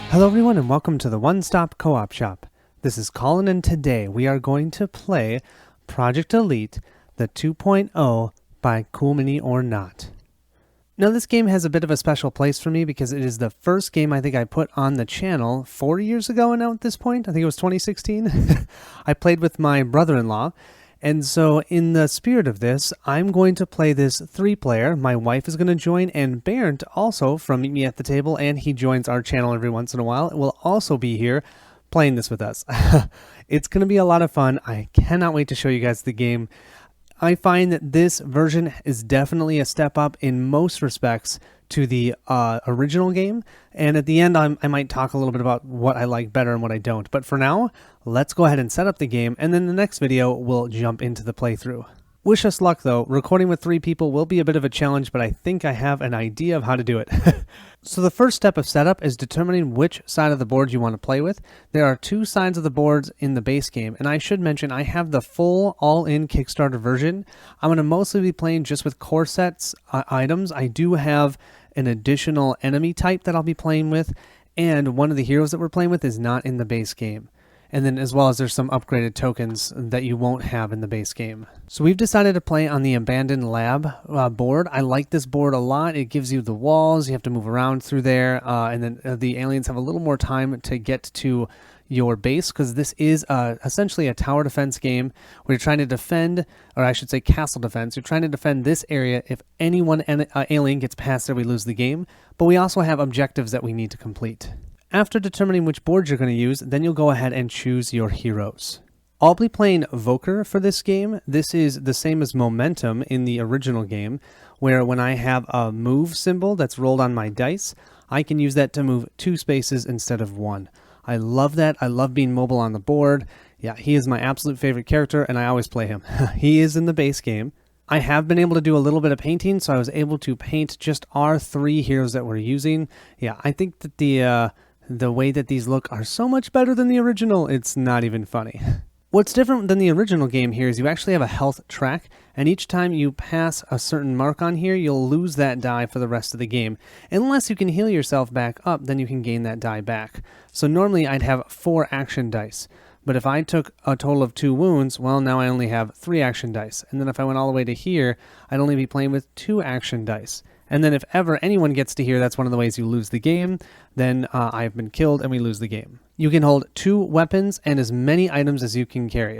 Hello everyone and welcome to the One Stop Co-op Shop. This is Colin and today we are going to play Project Elite, the 2.0 by Cool Mini or Not. Now this game has a bit of a special place for me because it is the first game I think I put on the channel 4 years ago now at this point. I think it was 2016. I played with my brother-in-law. And so in the spirit of this, I'm going to play this 3-player. My wife is going to join, and Bairnt also from Meet Me at the Table, and he joins our channel every once in a while, will also be here playing this with us. It's going to be a lot of fun. I cannot wait to show you guys the game. I find that this version is definitely a step up in most respects to the original game, and at the end I might talk a little bit about what I like better and what I don't. But for now, let's go ahead and set up the game, and then the next video we'll jump into the playthrough. Wish us luck though. Recording with 3 people will be a bit of a challenge, but I think I have an idea of how to do it. So the first step of setup is determining which side of the board you want to play with. There are 2 sides of the boards in the base game, and I should mention I have the full all-in Kickstarter version. I'm going to mostly be playing just with core sets items. I do have an additional enemy type that I'll be playing with, and one of the heroes that we're playing with is not in the base game. And then as well as there's some upgraded tokens that you won't have in the base game. So we've decided to play on the Abandoned Lab board. I like this board a lot. It gives you the walls, you have to move around through there, and then the aliens have a little more time to get to your base, because this is essentially a tower defense game where you're trying to defend, or I should say castle defense. You're trying to defend this area. If any one alien gets past there, we lose the game. But we also have objectives that we need to complete. After determining which board you're going to use, then you'll go ahead and choose your heroes. I'll be playing Voker for this game. This is the same as Momentum in the original game, where when I have a move symbol that's rolled on my dice, I can use that to move 2 spaces instead of 1. I love that. I love being mobile on the board. Yeah, he is my absolute favorite character, and I always play him. He is in the base game. I have been able to do a little bit of painting, so I was able to paint just our 3 heroes that we're using. Yeah, I think that the way that these look are so much better than the original, it's not even funny. What's different than the original game here is you actually have a health track, and each time you pass a certain mark on here, you'll lose that die for the rest of the game. Unless you can heal yourself back up, then you can gain that die back. So normally I'd have 4 action dice, but if I took a total of 2 wounds, well, now I only have 3 action dice. And then if I went all the way to here, I'd only be playing with 2 action dice. And then if ever anyone gets to here, that's one of the ways you lose the game. Then I've been killed and we lose the game. You can hold 2 weapons and as many items as you can carry.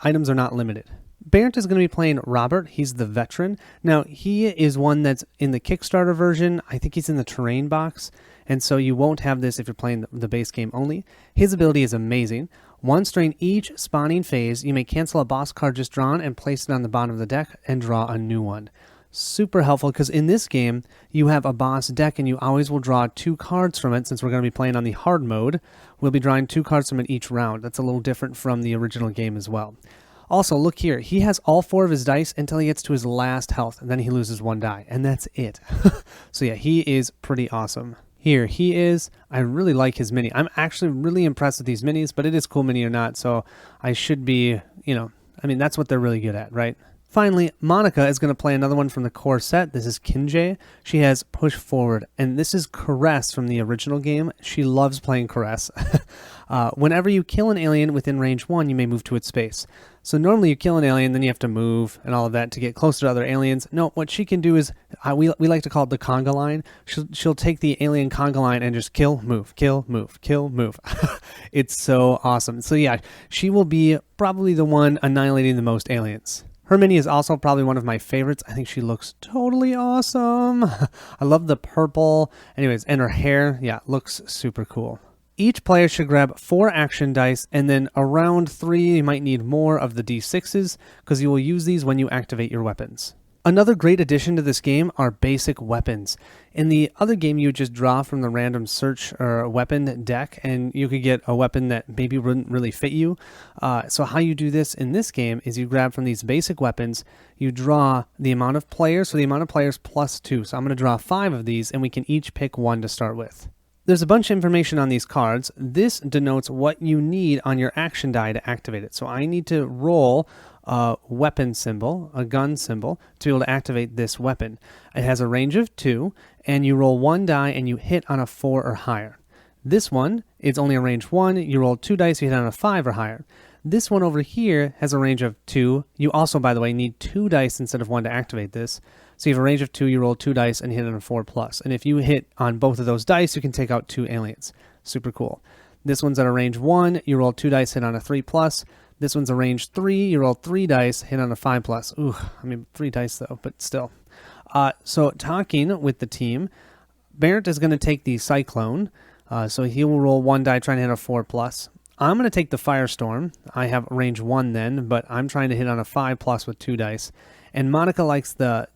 Items are not limited. Bairnt is going to be playing Robert. He's the veteran. Now, he is one that's in the Kickstarter version. I think he's in the terrain box. And so you won't have this if you're playing the base game only. His ability is amazing. Once during each spawning phase, you may cancel a boss card just drawn and place it on the bottom of the deck and draw a new one. Super helpful, because in this game you have a boss deck and you always will draw 2 cards from it. Since we're going to be playing on the hard mode, we'll be drawing 2 cards from it each round. That's a little different from the original game as well. Also, look here, he has all 4 of his dice until he gets to his last health, and then he loses 1 die, and that's it. So yeah, he is pretty awesome. Here he is. I really like his mini. I'm actually really impressed with these minis, but it is Cool Mini or Not, so I should be, that's what they're really good at, right? Finally, Monica is going to play another one from the core set. This is Kinjay. She has Push Forward, and this is Caress from the original game. She loves playing Caress. Whenever you kill an alien within range 1, you may move to its space. So normally you kill an alien, then you have to move and all of that to get closer to other aliens. No, what she can do is, we like to call it the conga line. She'll take the alien conga line and just kill, move, kill, move, kill, move. It's so awesome. So yeah, she will be probably the one annihilating the most aliens. Her mini is also probably one of my favorites. I think she looks totally awesome. I love the purple. Anyways, and her hair, yeah, looks super cool. Each player should grab 4 action dice, and then around 3, you might need more of the D6s, because you will use these when you activate your weapons. Another great addition to this game are basic weapons. In the other game, you would just draw from the random search or weapon deck, and you could get a weapon that maybe wouldn't really fit you. So how you do this in this game is you grab from these basic weapons, you draw the amount of players, so the amount of players plus 2. So I'm going to draw 5 of these, and we can each pick 1 to start with. There's a bunch of information on these cards. This denotes what you need on your action die to activate it. So I need to roll a weapon symbol, a gun symbol, to be able to activate this weapon. It has a range of 2, and you roll 1 die and you hit on a 4 or higher. This one, it's only a range 1. You roll 2 dice, you hit on a 5 or higher. This one over here has a range of 2. You also, by the way, need 2 dice instead of 1 to activate this. So you have a range of 2, you roll 2 dice and hit on a 4+. And if you hit on both of those dice, you can take out 2 aliens. Super cool. This one's at a range 1, you roll 2 dice, hit on a 3+. This one's a range 3, you roll 3 dice, hit on a 5+. Ooh, I mean 3 dice though, but still. So talking with the team, Bairnt is going to take the Cyclone. So he will roll 1 die trying to hit a 4+. I'm going to take the Firestorm. I have range 1 then, but I'm trying to hit on a 5+ with 2 dice. And Monica likes the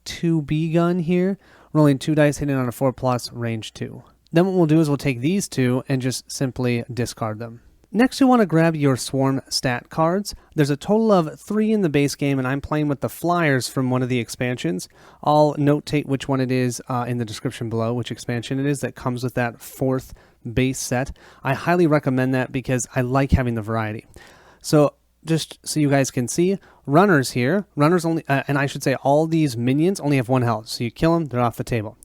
2B gun here, rolling 2 dice, hitting on a 4+, range 2. Then what we'll do is we'll take these 2 and just simply discard them. Next, you want to grab your Swarm stat cards. There's a total of 3 in the base game, and I'm playing with the flyers from one of the expansions. I'll notate which one it is in the description below, which expansion it is that comes with that 4th base set. I highly recommend that because I like having the variety. So just so you guys can see, runners here, runners only, and I should say all these minions only have 1 health. So you kill them, they're off the table.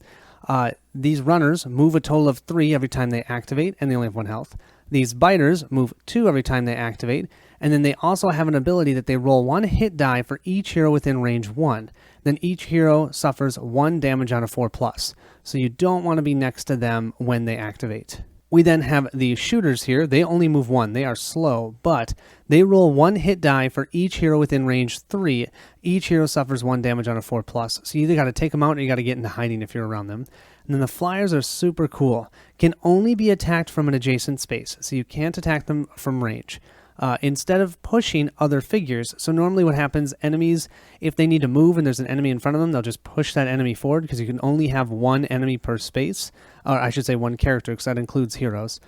These runners move a total of 3 every time they activate, and they only have 1 health. These biters move 2 every time they activate, and then they also have an ability that they roll 1 hit die for each hero within range 1. Then each hero suffers 1 damage on a 4+. So you don't want to be next to them when they activate. We then have the shooters here. They only move 1. They are slow, but they roll 1 hit die for each hero within range 3. Each hero suffers 1 damage on a 4+. So you either got to take them out or you got to get into hiding if you're around them. And then the flyers are super cool. Can only be attacked from an adjacent space, so you can't attack them from range. Instead of pushing other figures, so normally what happens, enemies, if they need to move and there's an enemy in front of them, they'll just push that enemy forward because you can only have 1 enemy per space, or I should say 1 character because that includes heroes.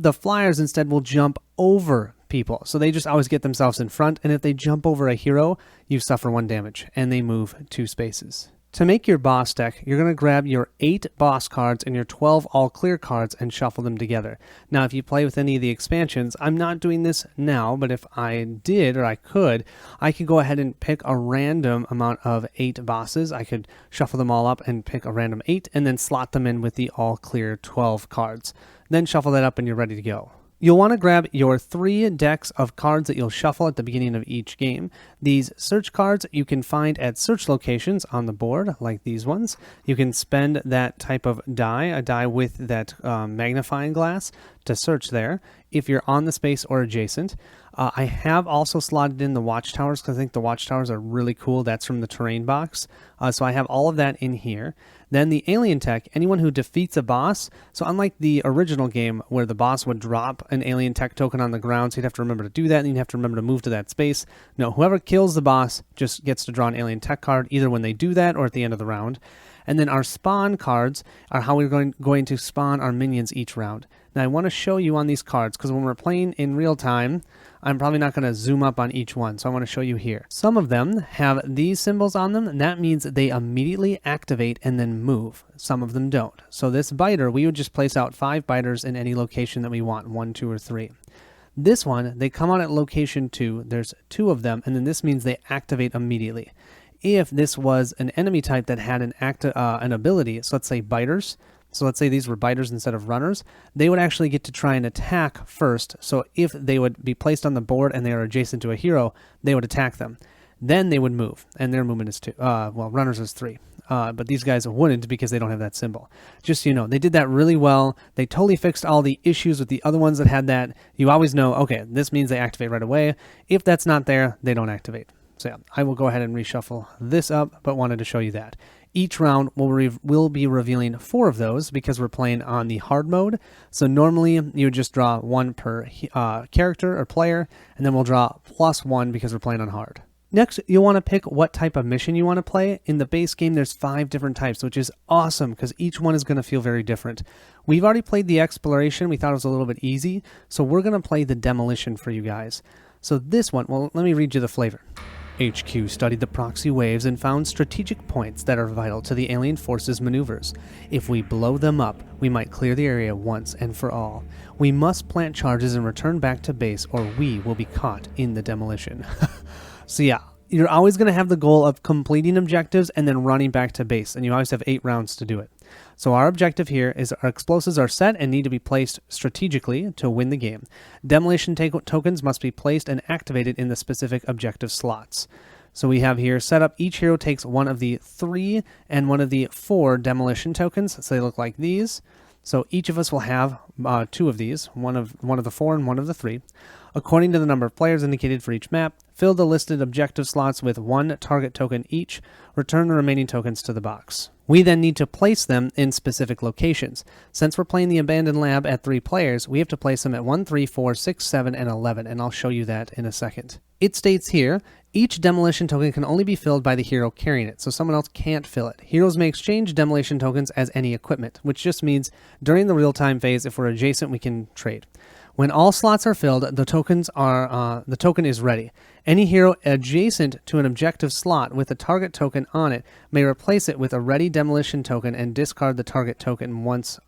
The flyers instead will jump over people, so they just always get themselves in front, and if they jump over a hero, you suffer 1 damage, and they move 2 spaces. To make your boss deck, you're going to grab your 8 boss cards and your 12 all-clear cards and shuffle them together. Now, if you play with any of the expansions, I'm not doing this now, but if I did, or I could go ahead and pick a random amount of 8 bosses. I could shuffle them all up and pick a random 8, and then slot them in with the all-clear 12 cards. Then shuffle that up and you're ready to go. You'll want to grab your 3 decks of cards that you'll shuffle at the beginning of each game. These search cards you can find at search locations on the board, like these ones. You can spend that type of die, a die with that magnifying glass, to search there if you're on the space or adjacent. I have also slotted in the watchtowers because I think the watchtowers are really cool. That's from the terrain box. So I have all of that in here. Then the alien tech, anyone who defeats a boss, so unlike the original game where the boss would drop an alien tech token on the ground, so you'd have to remember to do that, and you'd have to remember to move to that space. No, whoever kills the boss just gets to draw an alien tech card, either when they do that or at the end of the round. And then our spawn cards are how we're going to spawn our minions each round. Now I want to show you on these cards, because when we're playing in real time, I'm probably not going to zoom up on each one, so I want to show you here. Some of them have these symbols on them, and that means they immediately activate and then move. Some of them don't. So this biter, we would just place out 5 biters in any location that we want, 1, 2, or 3. This one, they come out at location 2, there's 2 of them, and then this means they activate immediately. If this was an enemy type that had an ability, so let's say biters, so let's say these were biters instead of runners, they would actually get to try and attack first. So if they would be placed on the board and they are adjacent to a hero, they would attack them. Then they would move, and their movement is 2. Well, runners is 3. But these guys wouldn't because they don't have that symbol. Just so you know, they did that really well. They totally fixed all the issues with the other ones that had that. You always know, okay, this means they activate right away. If that's not there, they don't activate. So yeah, I will go ahead and reshuffle this up, but wanted to show you that. Each round we'll be revealing 4 of those because we're playing on the hard mode. So normally you would just draw 1 per character or player, and then we'll draw +1 because we're playing on hard. Next, you'll want to pick what type of mission you want to play. In the base game, there's 5 different types, which is awesome because each one is going to feel very different. We've already played the exploration. We thought it was a little bit easy, so we're going to play the demolition for you guys. So this one, well, let me read you the flavor. HQ studied the proxy waves and found strategic points that are vital to the alien forces' maneuvers. If we blow them up, we might clear the area once and for all. We must plant charges and return back to base, or we will be caught in the demolition. So yeah, you're always going to have the goal of completing objectives and then running back to base, and you always have 8 rounds to do it. So our objective here is our explosives are set and need to be placed strategically to win the game. Demolition tokens must be placed and activated in the specific objective slots. So we have here setup. Each hero takes one of the 3 and one of the 4 demolition tokens. So they look like these. So each of us will have 2 of these, one of the 4 and one of the 3. According to the number of players indicated for each map, fill the listed objective slots with 1 target token each. Return the remaining tokens to the box. We then need to place them in specific locations. Since we're playing the abandoned lab at 3 players, we have to place them at 1, 3, 4, 6, 7, and 11, and I'll show you that in a second. It states here, each demolition token can only be filled by the hero carrying it, so someone else can't fill it. Heroes may exchange demolition tokens as any equipment, which just means during the real-time phase, if we're adjacent, we can trade. When all slots are filled, the token is ready. Any hero adjacent to an objective slot with a target token on it may replace it with a ready demolition token and discard the target token. Once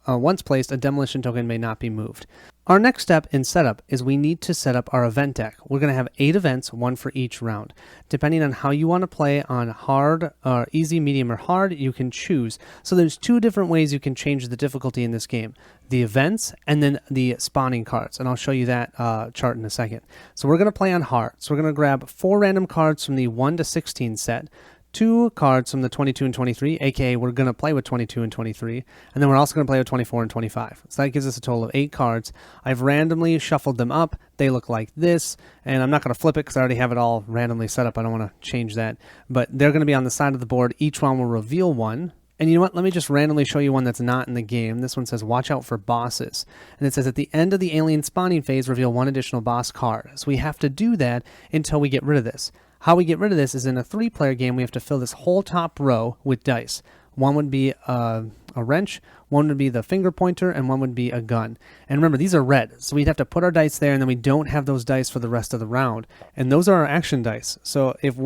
placed, a demolition token may not be moved. Our next step in setup is we need to set up our event deck. We're going to have 8 events, 1 for each round. Depending on how you want to play on hard, easy, medium, or hard, you can choose. So there's 2 different ways you can change the difficulty in this game. The events and then the spawning cards. And I'll show you that chart in a second. So we're going to play on hard. So we're going to grab 4 random cards from the 1 to 16 set. 2 cards from the 22 and 23, aka we're going to play with 22 and 23, and then we're also going to play with 24 and 25. So that gives us a total of 8 cards. I've randomly shuffled them up. They look like this, and I'm not going to flip it because I already have it all randomly set up. I don't want to change that, but they're going to be on the side of the board. Each one will reveal one. And you know what? Let me just randomly show you one that's not in the game. This one says, watch out for bosses. And it says, at the end of the alien spawning phase, reveal 1 additional boss card. So we have to do that until we get rid of this. How we get rid of this is in a 3-player game, we have to fill this whole top row with dice. One would be a wrench, one would be the finger pointer, and one would be a gun. And remember, these are red, so we'd have to put our dice there, and then we don't have those dice for the rest of the round. And those are our action dice. So if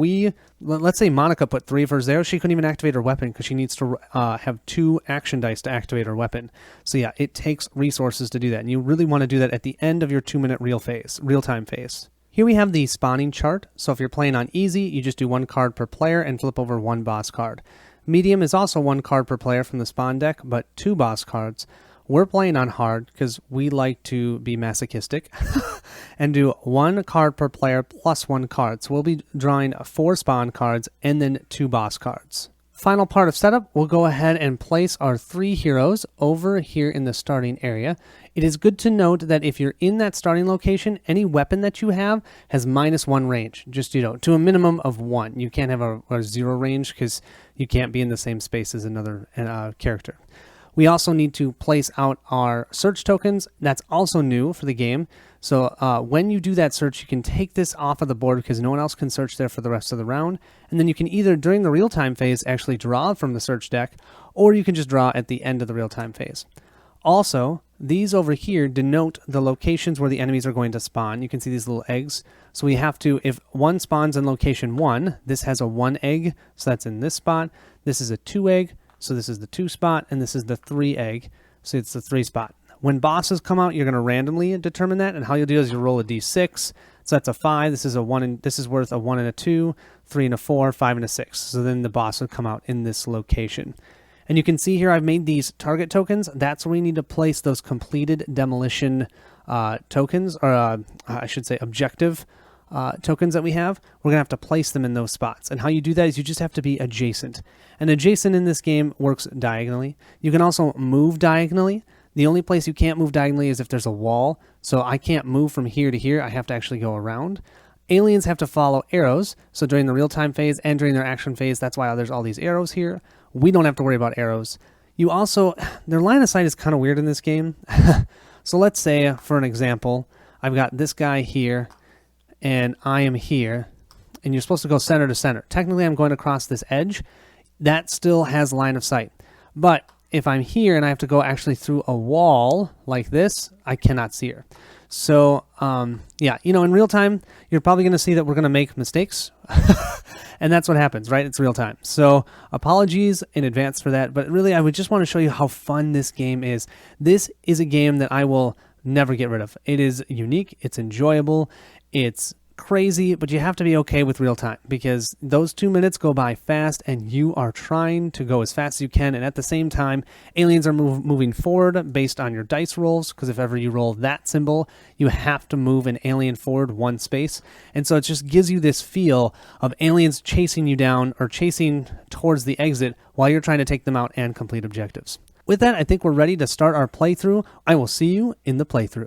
let's say Monica put 3 of hers there, she couldn't even activate her weapon because she needs to have 2 action dice to activate her weapon. So yeah, it takes resources to do that, and you really want to do that at the end of your 2-minute real-time phase. Here we have the spawning chart. So if you're playing on easy, you just do 1 card per player and flip over 1 boss card. Medium is also 1 card per player from the spawn deck, but 2 boss cards. We're playing on hard because we like to be masochistic and do 1 card per player plus 1 card. So we'll be drawing 4 spawn cards and then 2 boss cards. Final part of setup, we'll go ahead and place our 3 heroes over here in the starting area. It is good to note that if you're in that starting location, any weapon that you have has -1 range, just, to a minimum of 1. You can't have a 0 range because you can't be in the same space as another character. We also need to place out our search tokens. That's also new for the game. So when you do that search, you can take this off of the board because no one else can search there for the rest of the round. And then you can either, during the real-time phase, actually draw from the search deck, or you can just draw at the end of the real-time phase. Also, these over here denote the locations where the enemies are going to spawn. You can see these little eggs. So we have to, if one spawns in location 1, this has a 1 egg, so that's in this spot. This is a 2 egg, so this is the 2 spot, and this is the 3 egg, so it's the 3 spot. When bosses come out, you're going to randomly determine that, and how you'll do is you roll a d6. So that's a 5. This is a 1, and this is worth a 1 and a 2, 3 and a 4, 5 and a 6. So then the boss will come out in this location. And you can see here I've made these target tokens. That's where we need to place those completed demolition tokens, or I should say objective tokens that we have. We're going to have to place them in those spots. And how you do that is you just have to be adjacent. And adjacent in this game works diagonally. You can also move diagonally. The only place you can't move diagonally is if there's a wall. So I can't move from here to here. I have to actually go around. Aliens have to follow arrows. So during the real-time phase and during their action phase, that's why there's all these arrows here. We don't have to worry about arrows. You also, their line of sight is kind of weird in this game. So let's say, for an example, I've got this guy here, and I am here, and you're supposed to go center to center. Technically, I'm going across this edge. That still has line of sight. But if I'm here and I have to go actually through a wall like this, I cannot see her. So, yeah, in real time, you're probably going to see that we're going to make mistakes. And that's what happens, right? It's real time. So apologies in advance for that. But really, I would just want to show you how fun this game is. This is a game that I will never get rid of. It is unique. It's enjoyable. It's crazy, but you have to be okay with real time because those 2 minutes go by fast and you are trying to go as fast as you can. And at the same time, aliens are moving forward based on your dice rolls, because if ever you roll that symbol, you have to move an alien forward 1 space. And so it just gives you this feel of aliens chasing you down or chasing towards the exit while you're trying to take them out and complete objectives. With that, I think we're ready to start our playthrough. I will see you in the playthrough.